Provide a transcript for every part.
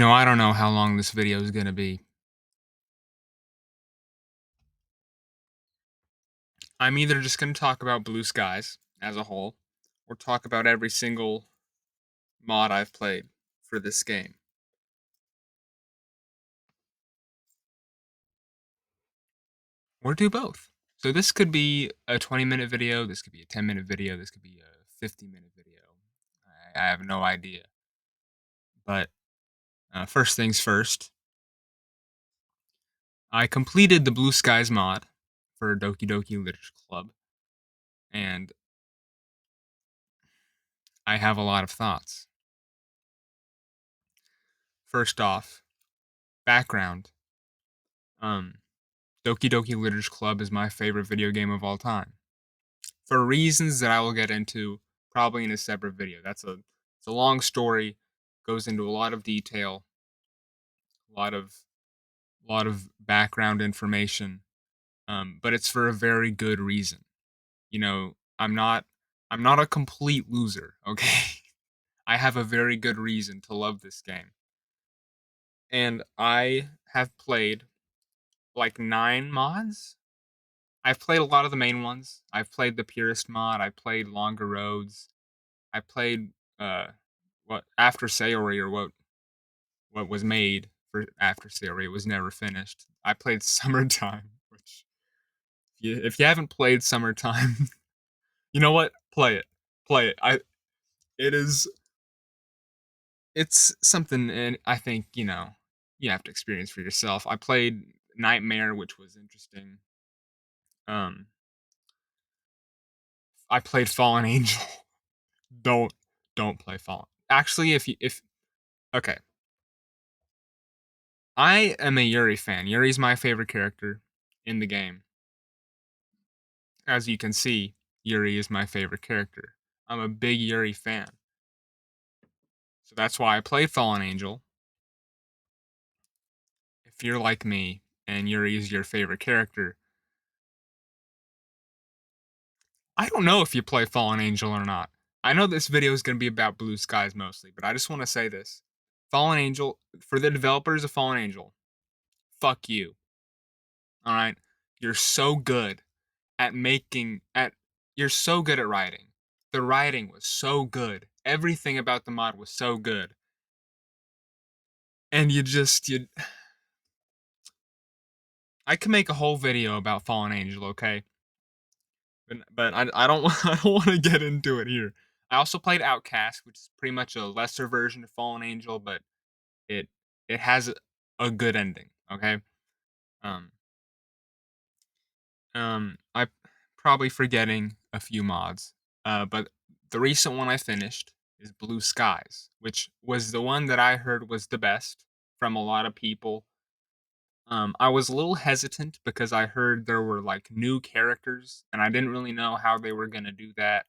I don't know how long this video is going to be. I'm either just going to talk about Blue Skies as a whole or talk about every single mod I've played for this game, or do both. So this could be a 20-minute video, this could be a 10-minute video, this could be a 50-minute video. I have no idea. But first things first, I completed the Blue Skies mod for Doki Doki Literature Club, and I have a lot of thoughts. First off, background. Um, Doki Doki Literature Club is my favorite video game of all time, for reasons that I will get into probably in a separate video. It's a long story, goes into a lot of detail, a lot of background information, but it's for a very good reason. I'm not a complete loser. Okay, I have a very good reason to love this game, and I have played like 9 mods. I've played a lot of the main ones. I've played the Purist mod. I played Longer Roads. I played uh what After Sayori, or what was made for After Sayori. It was never finished. I played Summertime, which if you haven't played Summertime, you know what? Play it. Play it. It is it's something, and I think, you have to experience for yourself. I played Nightmare, which was interesting. Um I played Fallen Angel. don't don't play Fallen. Actually, if okay. I am a Yuri fan. Yuri's my favorite character in the game. As you can see, Yuri is my favorite character. I'm a big Yuri fan. So that's why I played Fallen Angel. If you're like me and Yuri is your favorite character, I don't know if you play Fallen Angel or not. I know this video is going to be about Blue Skies mostly, but I just want to say this. Fallen Angel, for the developers of Fallen Angel, fuck you. All right? You're so good at you're so good at writing. The writing was so good. Everything about the mod was so good. And you I can make a whole video about Fallen Angel, okay? But I don't I don't want to get into it here. I also played Outcast, which is pretty much a lesser version of Fallen Angel, but it it has a good ending, okay? Um I probably forgetting a few mods. But the recent one I finished is Blue Skies, which was the one that I heard was the best from a lot of people. I was a little hesitant because I heard there were like new characters, and I didn't really know how they were gonna do that.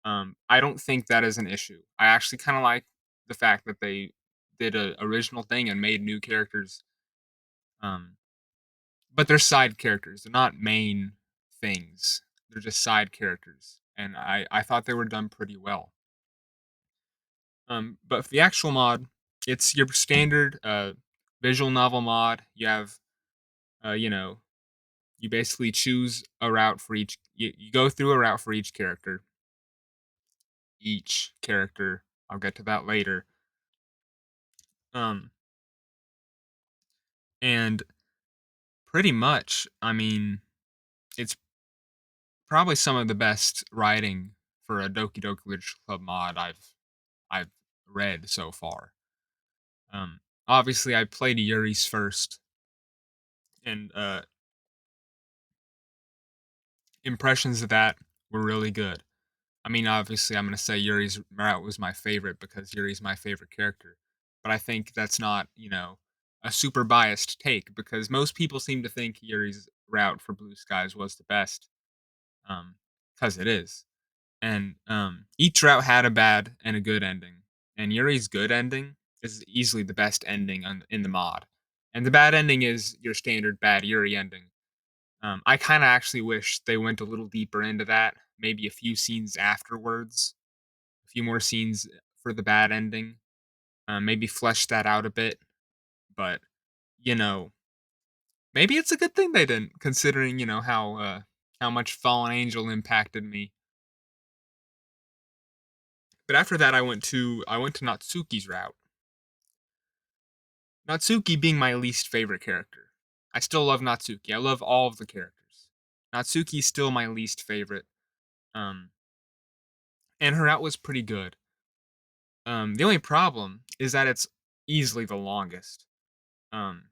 I don't think that is an issue. I actually kind of like the fact that they did a original thing and made new characters. Um, but they're side characters. They're not main things. They're just side characters, and I thought they were done pretty well. But for the actual mod, it's your standard visual novel mod. You have, uh, you know, you basically choose a route for each. You go through a route for each character. Each character. I'll get to that later. Um, and pretty much, I mean, it's probably some of the best writing for a Doki Doki Literature Club mod I've read so far. Obviously, I played Yuri's first, and impressions of that were really good. I mean, obviously, I'm gonna say Yuri's route was my favorite because Yuri's my favorite character, but I think that's not, a super biased take because most people seem to think Yuri's route for Blue Skies was the best, because it is. And each route had a bad and a good ending, and Yuri's good ending is easily the best ending in the mod, and the bad ending is your standard bad Yuri ending. I kind of actually wish they went a little deeper into that, maybe a few scenes afterwards, a few more scenes for the bad ending. maybe flesh that out a bit. But you know, maybe it's a good thing they didn't, considering how much Fallen Angel impacted me. But after that, I went to Natsuki's route. Natsuki being my least favorite character. I still love Natsuki. I love all of the characters. Natsuki's still my least favorite. Um, and her route was pretty good. The only problem is that it's easily the longest. Um,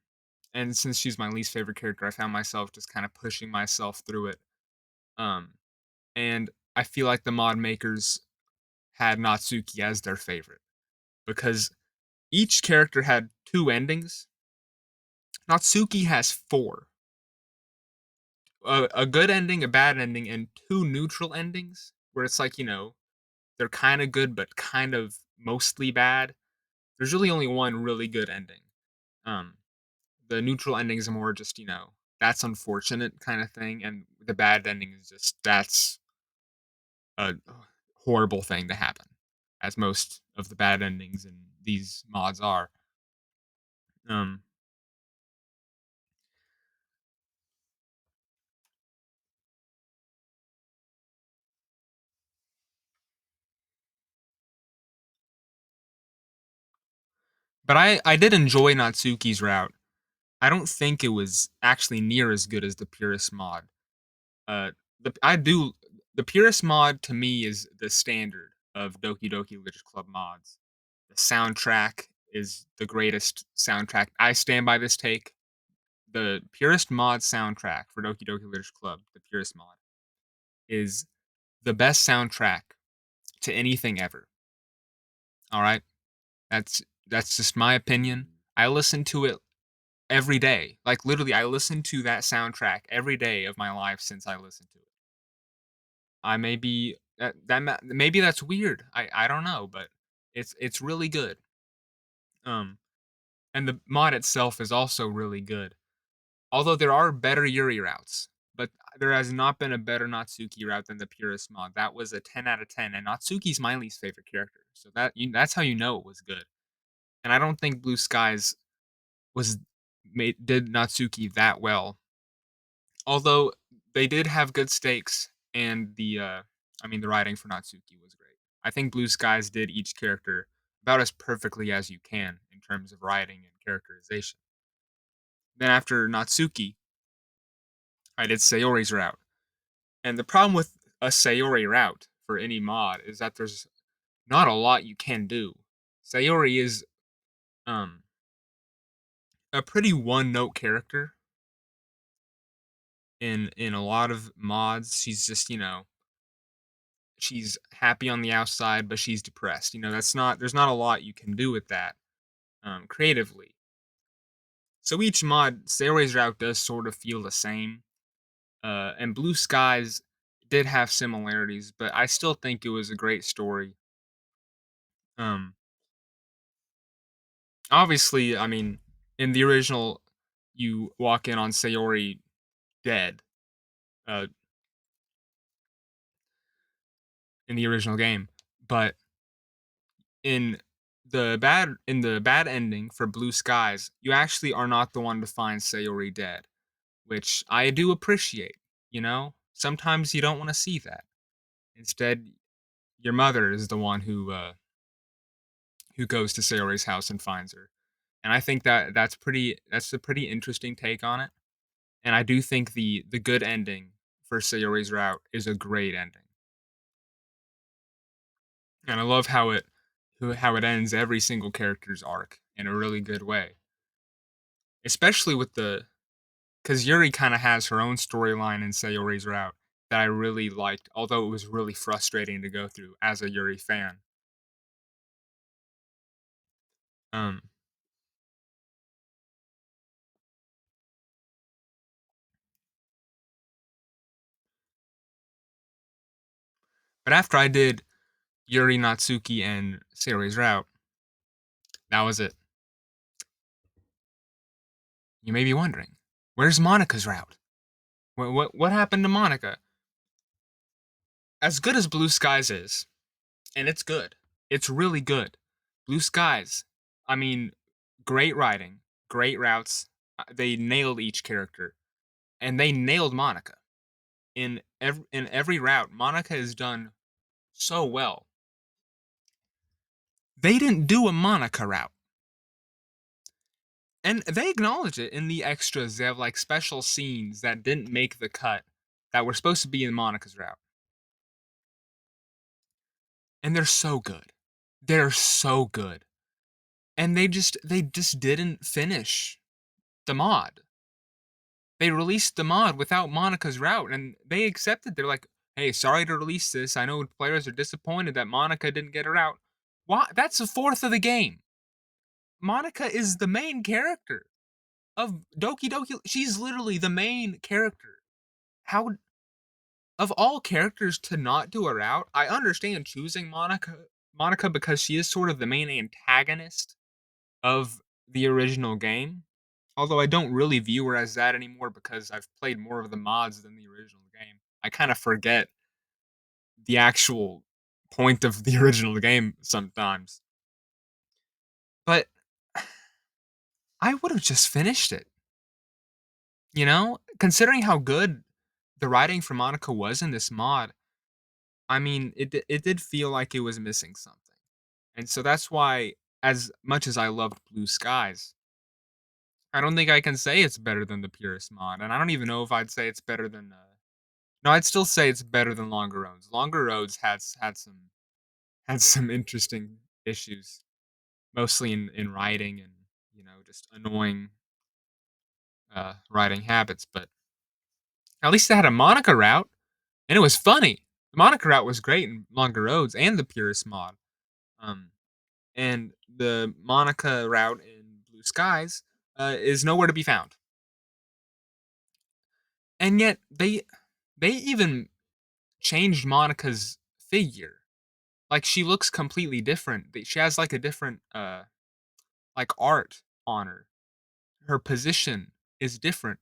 and since she's my least favorite character, I found myself just kind of pushing myself through it. Um, and I feel like the mod makers had Natsuki as their favorite because each character had two endings. Natsuki has four: a good ending, a bad ending, and two neutral endings where it's like they're kind of good but kind of mostly bad. There's really only one really good ending. Um, the neutral ending is more just that's unfortunate kind of thing, and the bad ending is just that's a horrible thing to happen, as most of the bad endings in these mods are. Um, but I did enjoy Natsuki's route. I don't think it was actually near as good as the Purist mod. Uh, the Purist mod to me is the standard of Doki Doki Literature Club mods. The soundtrack is the greatest soundtrack. I stand by this take. The Purist mod soundtrack for Doki Doki Literature Club, the Purist mod, is the best soundtrack to anything ever. All right, that's just my opinion. I listen to it every day. Like literally, I listen to that soundtrack every day of my life since I listened to it. I may be maybe that's weird. I don't know, but it's really good. Um, and the mod itself is also really good. Although there are better Yuri routes, but there has not been a better Natsuki route than the Purist mod. That was a 10 out of 10, and Natsuki's my least favorite character. So that's how you know it was good. And I don't think Blue Skies was did Natsuki that well. Although they did have good stakes, and the writing for Natsuki was great. I think Blue Skies did each character about as perfectly as you can in terms of writing and characterization. Then after Natsuki, I did Sayori's route. And the problem with a Sayori route for any mod is that there's not a lot you can do. Sayori is um a pretty one note character in a lot of mods. She's just, she's happy on the outside, but she's depressed. That's not there's not a lot you can do with that creatively. So each mod, Sayori's route does sort of feel the same. And Blue Skies did have similarities, but I still think it was a great story. Um, Obviously, in the original, you walk in on Sayori dead. Uh, in the original game, but in the bad ending for Blue Skies, you actually are not the one to find Sayori dead, which I do appreciate. Sometimes you don't want to see that. Instead, your mother is the one who goes to Sayori's house and finds her. And I think that's a pretty interesting take on it. And I do think the good ending for Sayori's route is a great ending. And I love how it ends every single character's arc in a really good way. Especially with the cuz Yuri kind of has her own storyline in Sayori's route that I really liked, although it was really frustrating to go through as a Yuri fan. Um but after I did Yuri, Natsuki, and Sayori's route, that was it. You may be wondering, where's Monica's route? What happened to Monica? As good as Blue Skies is, and it's good. It's really good. Blue Skies I mean, great writing, great routes. They nailed each character, and they nailed Monica in every route. Monica is done so well. They didn't do a Monica route, and they acknowledge it in the extras. They have like special scenes that didn't make the cut that were supposed to be in Monica's route, and they're so good. They're so good, and they just didn't finish the mod. They released the mod without Monica's route, and they accepted. They're like, "Hey, sorry to release this. I know players are disappointed that Monica didn't get her out." Why? That's a fourth of the game. Monica is the main character of Doki Doki. She's literally the main character. How of all characters to not do a route? I understand choosing Monica because she is sort of the main antagonist of the original game. Although I don't really view her as that anymore because I've played more of the mods than the original game. I kind of forget the actual point of the original game sometimes. But I would have just finished it, Considering how good the writing for Monica was in this mod, I mean, it did feel like it was missing something. And so that's why, as much as I loved Blue Skies, I don't think I can say it's better than the Purist mod, and I don't even know if I'd say it's better than. No, I'd still say it's better than Longer Roads. Longer Roads had some interesting issues, mostly in writing and just annoying writing habits. But at least it had a Monica route, and it was funny. The Monica route was great in Longer Roads and the Purist mod. Um, and the Monica route in Blue Skies is nowhere to be found. And yet they even changed Monica's figure. Like she looks completely different. She has like a different like art on her. Her position is different.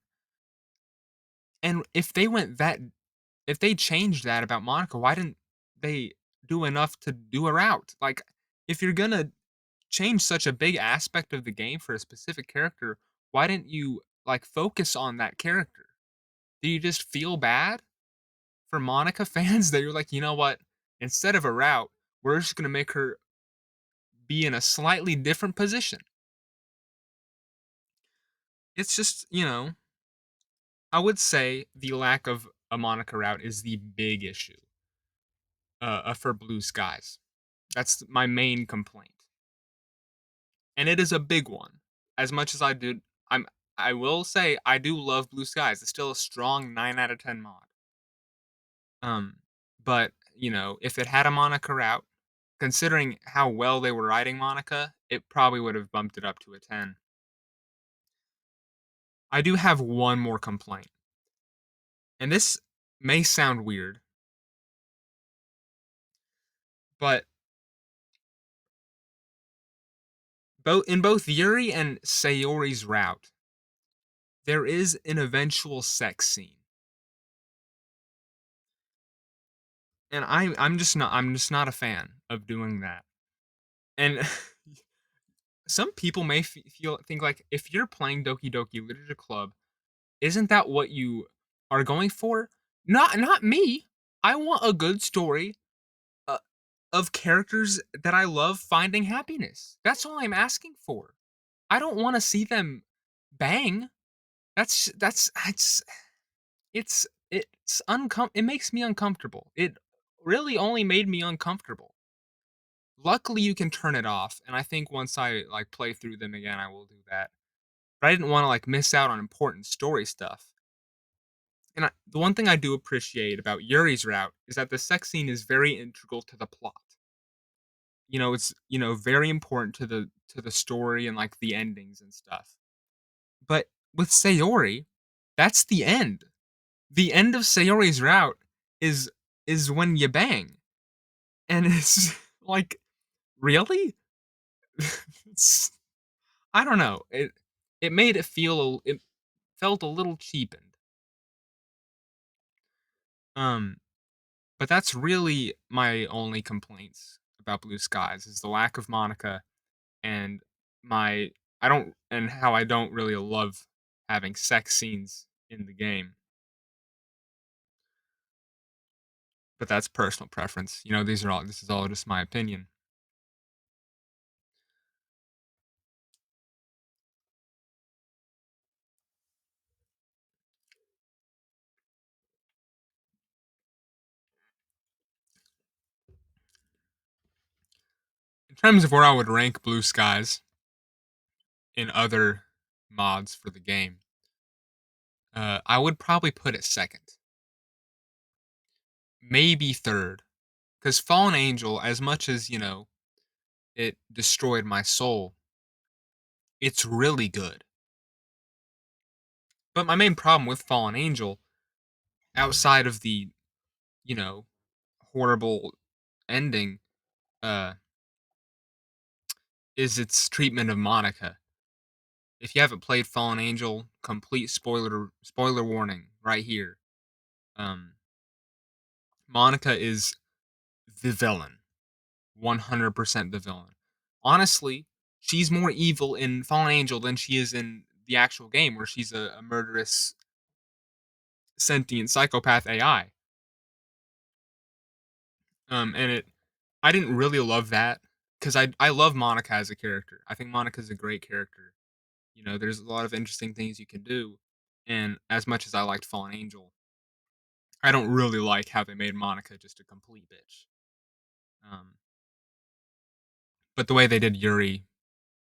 And if they changed that about Monica, why didn't they do enough to do her out? Like if you're going to change such a big aspect of the game for a specific character, why didn't you like focus on that character? Do you just feel bad for Monica fans that you're like, "You know what? Instead of a route, we're just going to make her be in a slightly different position." It's just, I would say the lack of a Monica route is the big issue for Blue Skies. That's my main complaint, and it is a big one. As much as I will say I do love Blue Skies. It's still a strong 9 out of 10 mod. Um, but if it had a Monica route, considering how well they were writing Monica, it probably would have bumped it up to a 10. I do have one more complaint, and this may sound weird, but both Yuri and Sayori's route, there is an eventual sex scene. And I'm just not a fan of doing that. And some people may think like if you're playing Doki Doki Literature Club, isn't that what you are going for? Not me. I want a good story uh, of characters that I love finding happiness. That's all I'm asking for. I don't want to see them bang. It makes me uncomfortable. It really only made me uncomfortable. Luckily, you can turn it off, and I think once I like play through them again, I will do that. But I didn't want to like miss out on important story stuff. And the one thing I do appreciate about Yuri's route is that the sex scene is very integral to the plot. It's very important to the story and like the endings and stuff. But with Sayori, that's the end. The end of Sayori's route is is when you bang. And it's like, really? It's I don't know. It made it felt a little cheapened. Um, but that's really my only complaints about Blue Skies is the lack of Monica and my I don't and how I don't really love having sex scenes in the game, but that's personal preference. This is all just my opinion. In terms of where I would rank Blue Skies in other mods for the game, I would probably put it second, maybe third, because Fallen Angel, as much as it destroyed my soul, it's really good. But my main problem with Fallen Angel, outside of the you know horrible ending, uh, is its treatment of Monica. If you haven't played Fallen Angel, complete spoiler warning right here. Um, Monica is the villain, 100% the villain. Honestly, she's more evil in Fallen Angel than she is in the actual game, where she's a murderous, sentient psychopath AI. And I didn't really love that because I love Monica as a character. I think Monica's a great character. There's a lot of interesting things you can do, and as much as I liked Fallen Angel, I don't really like how they made Monica just a complete bitch. Um, but the way they did Yuri,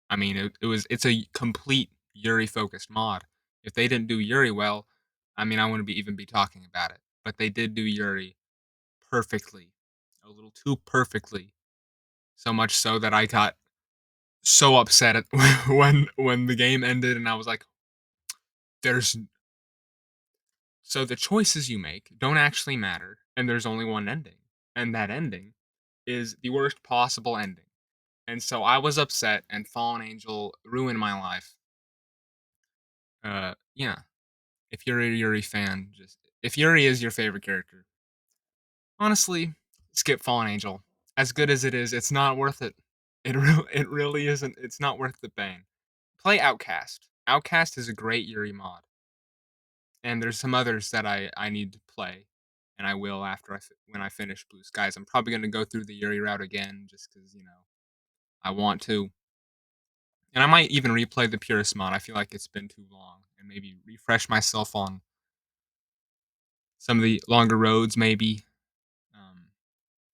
I mean, it's a complete Yuri focused mod. If they didn't do Yuri well, I mean, I wouldn't even be talking about it. But they did do Yuri perfectly, a little too perfectly, so much so that I got so upset at when the game ended, and I was like, "There's so the choices you make don't actually matter, and there's only one ending, and that ending is the worst possible ending." And so I was upset, and Fallen Angel ruined my life. Yeah. If you're a Yuri fan, just if Yuri is your favorite character, honestly, skip Fallen Angel. As good as it is, it's not worth it. It really isn't. It's not worth the pain. Play Outcast. Outcast is a great Yuri mod, and there's some others that I need to play, and I will after when I finish Blue Skies. I'm probably gonna go through the Yuri route again, just because I want to, and I might even replay the Purist mod. I feel like it's been too long, and maybe refresh myself on some of the longer roads, maybe. Um,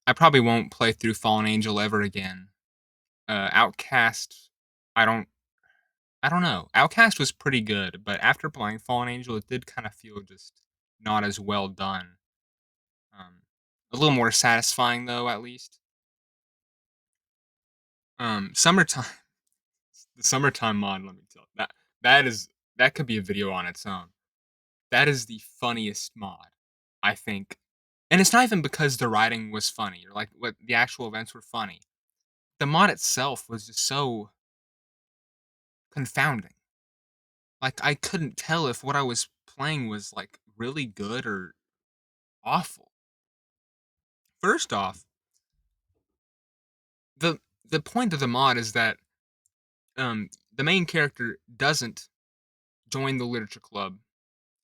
I probably won't play through Fallen Angel ever again. Outcast, I don't I don't know. Outcast was pretty good, but after playing Fallen Angel, it did kind of feel just not as well done. Um, a little more satisfying though, at least. Summertime, the summertime mod. Let me tell you, that is that could be a video on its own. That is the funniest mod, I think, and it's not even because the writing was funny or like what the actual events were funny. The mod itself was just so confounding. Like, I couldn't tell if what I was playing was, like, really good or awful. First off, the the point of the mod is that, the main character doesn't join the literature club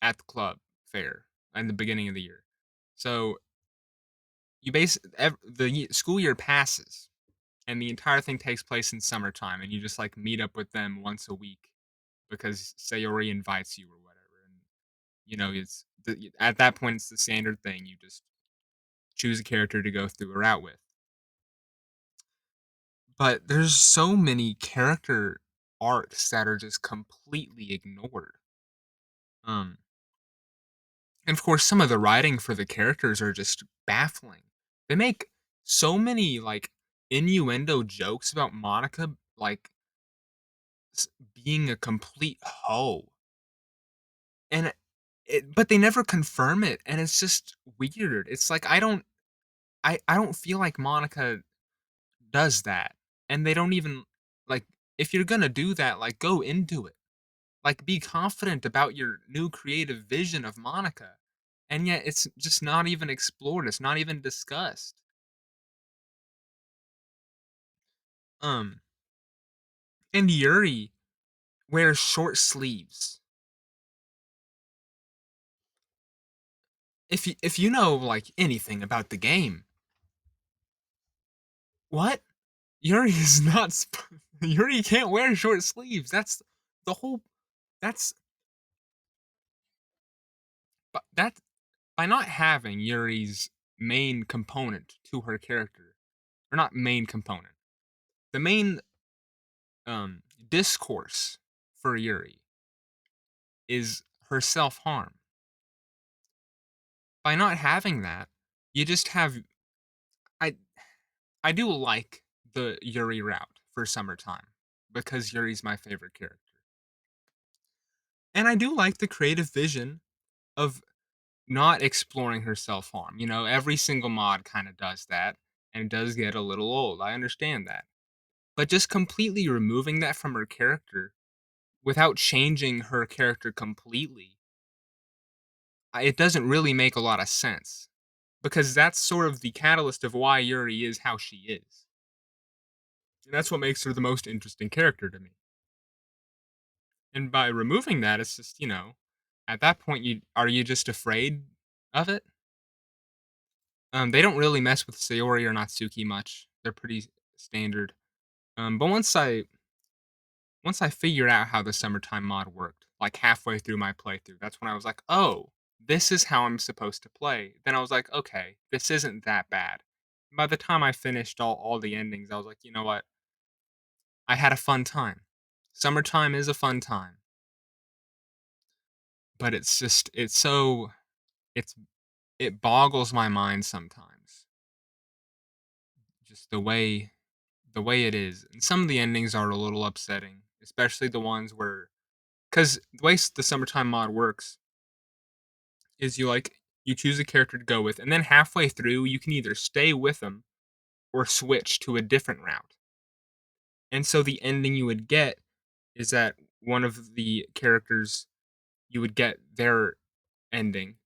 at the club fair in the beginning of the year. So, the school year passes, and the entire thing takes place in summertime, and you just, like, meet up with them once a week because Sayori invites you or whatever, and, at that point, it's the standard thing. You just choose a character to go through a route with. But there's so many character arcs that are just completely ignored. Um, and of course, some of the writing for the characters are just baffling. They make so many like innuendo jokes about Monica, like being a complete hoe, and but they never confirm it, and it's just weird. It's like I don't feel like Monica does that, and they don't even like, if you're gonna do that, like, go into it. Like, be confident about your new creative vision of Monica, and yet it's just not even explored, it's not even discussed. Um, And Yuri wears short sleeves. If you know like anything about the game, what? Yuri is not. Yuri can't wear short sleeves. That's the whole. That's but that by not having Yuri's main component to her character, or not main component, the main discourse for Yuri is her self harm. By not having that, you just have I I do like the Yuri route for summertime because Yuri's my favorite character. And I do like the creative vision of not exploring her self harm. You know, every single mod kind of does that, and it does get a little old. I understand that. But just completely removing that from her character without changing her character completely, it doesn't really make a lot of sense. Because that's sort of the catalyst of why Yuri is how she is. And that's what makes her the most interesting character to me. And by removing that, it's just, at that point you just afraid of it? They don't really mess with Sayori or Natsuki much. They're pretty standard. But once I figured out how the summertime mod worked, like halfway through my playthrough, that's when I was like, "Oh, this is how I'm supposed to play." Then I was like, "Okay, this isn't that bad." By the time I finished all the endings, I was like, "You know what? I had a fun time. Summertime is a fun time." But it's just it's it boggles my mind sometimes. Just the way it is. And some of the endings are a little upsetting, especially the ones where cuz the way the summertime mod works is you choose a character to go with, and then halfway through you can either stay with them or switch to a different route. And so the ending you would get is that one of the characters, you would get their ending,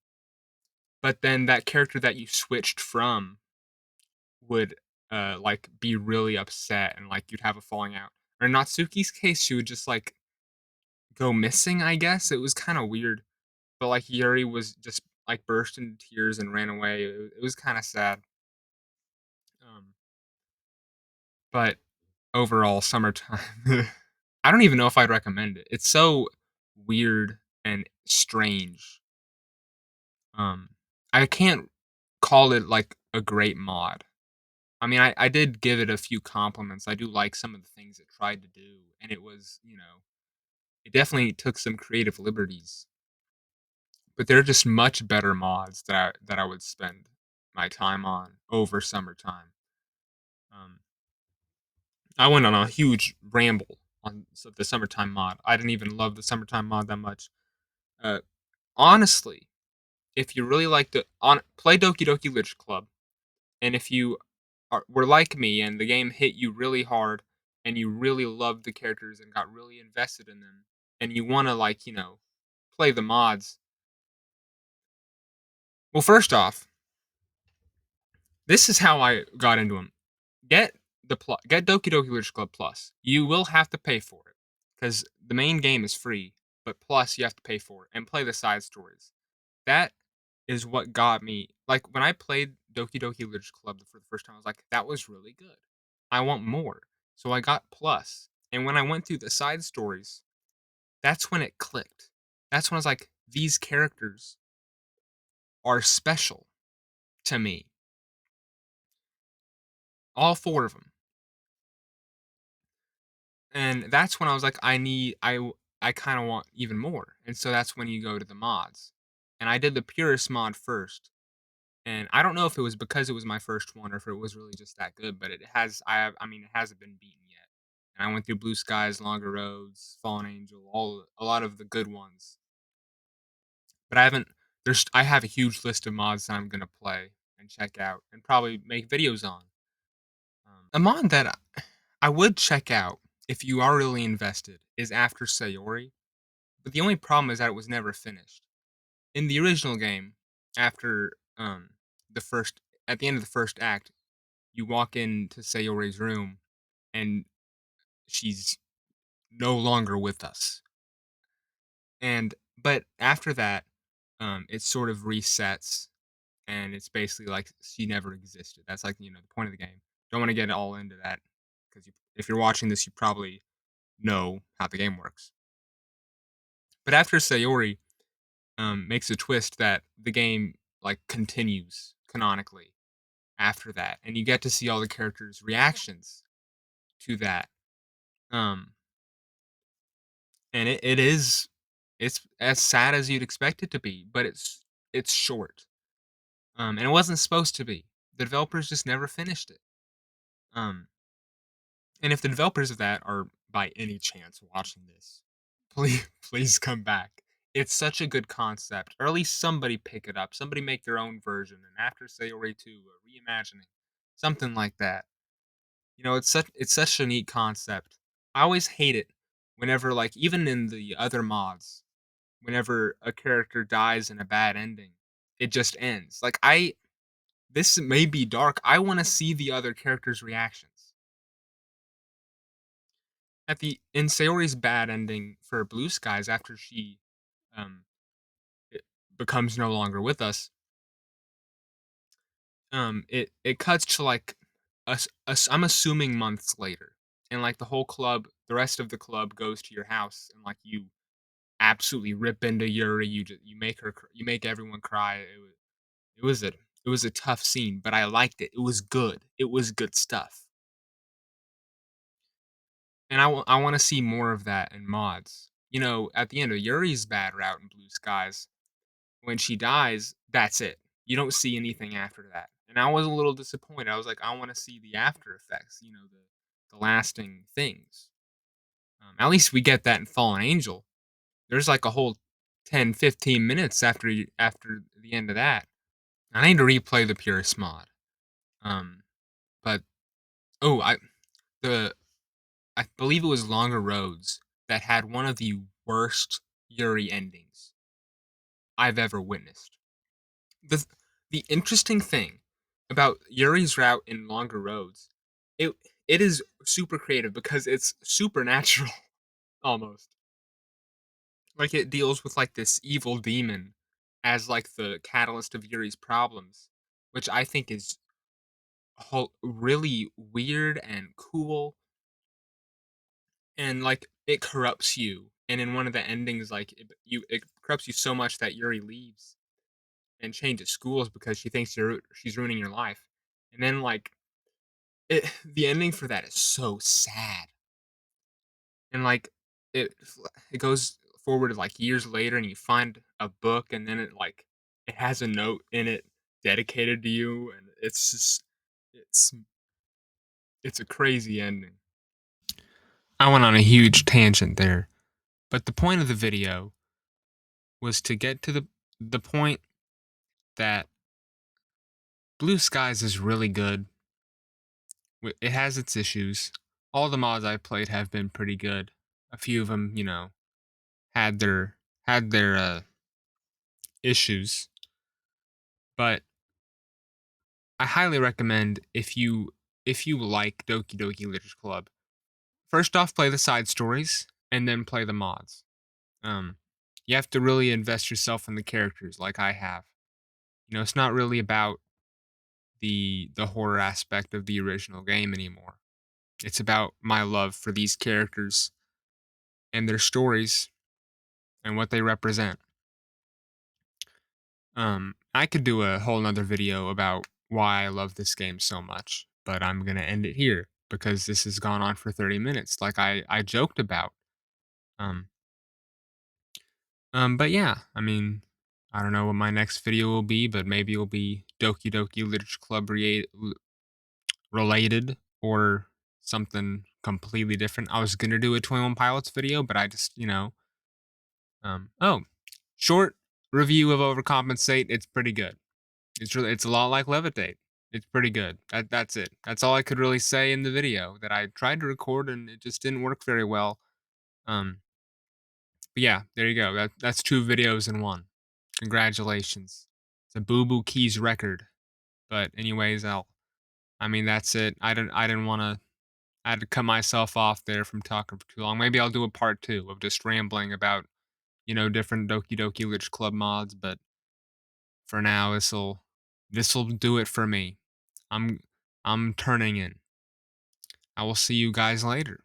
but then that character that you switched from would like be really upset, and like you'd have a falling out. Or in Natsuki's case, she would just like go missing, I guess. It was kind of weird. But like Yuri was just like burst into tears and ran away. It was kind of sad. Um, but overall, summertime. I don't even know if I'd recommend it. It's so weird and strange. Um, I can't call it like a great mod. I mean, I did give it a few compliments. I do like some of the things it tried to do, and it was, it definitely took some creative liberties. But they're just much better mods that I would spend my time on over summertime. Um, I went on a huge ramble on the summertime mod. I didn't even love the summertime mod that much. Uh, Honestly, if you really like to play Doki Doki Literature Club, and if you were like me and the game hit you really hard, and you really loved the characters and got really invested in them, and you want to play the mods. Well, first off, this is how I got into them. Get get Doki Doki Literature Club Plus. You will have to pay for it because the main game is free, but Plus you have to pay for it and play the side stories. That is what got me. Like when I played Doki Doki Literature Club for the first time, I was like, that was really good. I want more. So I got Plus. And when I went through the side stories, that's when it clicked. That's when I was like, these characters are special to me. All four of them. And that's when I was like, I kind of want even more. And so that's when you go to the mods. And I did the purest mod first. And I don't know if it was because it was my first one or if it was really just that good, but I mean, it hasn't been beaten yet. And I went through Blue Skies, Longer Roads, Fallen Angel, a lot of the good ones. But I have a huge list of mods that I'm going to play and check out and probably make videos on. A mod that I would check out if you are really invested is After Sayori, but the only problem is that it was never finished. In the original game, after the first at the end of the first act, you walk into Sayori's room and she's no longer with us. And but after that, it sort of resets, and it's basically like she never existed. That's like, the point of the game. Don't want to get all into that because if you're watching this, you probably know how the game works. But after Sayori makes a twist that the game like continues canonically after that, and you get to see all the characters' reactions to that. Um, and it's as sad as you'd expect it to be, but it's short. And it wasn't supposed to be. The developers just never finished it. Um, and if the developers of that are by any chance watching this, please come back. It's such a good concept, or at least somebody pick it up. Somebody make their own version, and after Sayori 2, a reimagining, something like that. It's such a neat concept. I always hate it whenever, like, even in the other mods, whenever a character dies in a bad ending, it just ends. Like, this may be dark. I want to see the other characters' reactions. At the in Sayori's bad ending for Blue Skies, after she um it becomes no longer with us, it cuts to like us I'm assuming months later, and like the rest of the club goes to your house, and like you absolutely rip into Yuri. You make you make everyone cry. It was a it was a tough scene, but I liked it. It was good. It was good stuff. And I wanna see more of that in mods. At the end of Yuri's bad route in Blue Skies, when she dies, that's it. You don't see anything after that. And I was a little disappointed. I was like, I wanna see the after effects, the lasting things. At least we get that in Fallen Angel. There's like a whole 10, 15 minutes after the end of that. I need to replay the Purist mod. Um, but oh, the I believe it was Longer Roads that had one of the worst Yuri endings I've ever witnessed. The the interesting thing about Yuri's route in Longer Roads, it it is super creative because it's supernatural almost. Like it deals with like this evil demon as like the catalyst of Yuri's problems, which I think is really weird and cool, and like it corrupts you. And in one of the endings, like it corrupts you so much that Yuri leaves and changes schools because she thinks she's ruining your life. And then like the ending for that is so sad, and like it it goes forward like years later, and you find a book, and then it has a note in it dedicated to you, and it's it's a crazy ending. I went on a huge tangent there, but the point of the video was to get to the point that Blue Skies is really good. It has its issues. All the mods I played have been pretty good. A few of them, had their issues, but I highly recommend if you like Doki Doki Literature Club. First off, play the side stories and then play the mods. Um, you have to really invest yourself in the characters, like I have. It's not really about the horror aspect of the original game anymore. It's about my love for these characters and their stories and what they represent. I could do a whole nother video about why I love this game so much, but I'm gonna end it here because this has gone on for 30 minutes, like I joked about. Um, but yeah, I mean, I don't know what my next video will be, but maybe it'll be Doki Doki Literature Club related or something completely different. I was gonna do a 21 Pilots video, but I just, oh, short review of Overcompensate. It's pretty good. It's a lot like Levitate. It's pretty good. That's it. That's all I could really say in the video that I tried to record and it just didn't work very well. Um, but yeah, there you go. That's two videos in one. Congratulations. It's a Boo Boo Keys record. But anyways, I mean that's it. I didn't want to I had to cut myself off there from talking for too long. Maybe I'll do a part 2 of just rambling about, different Doki Doki Lich Club mods, but for now, this'll do it for me. I'm I'm turning in. I will see you guys later.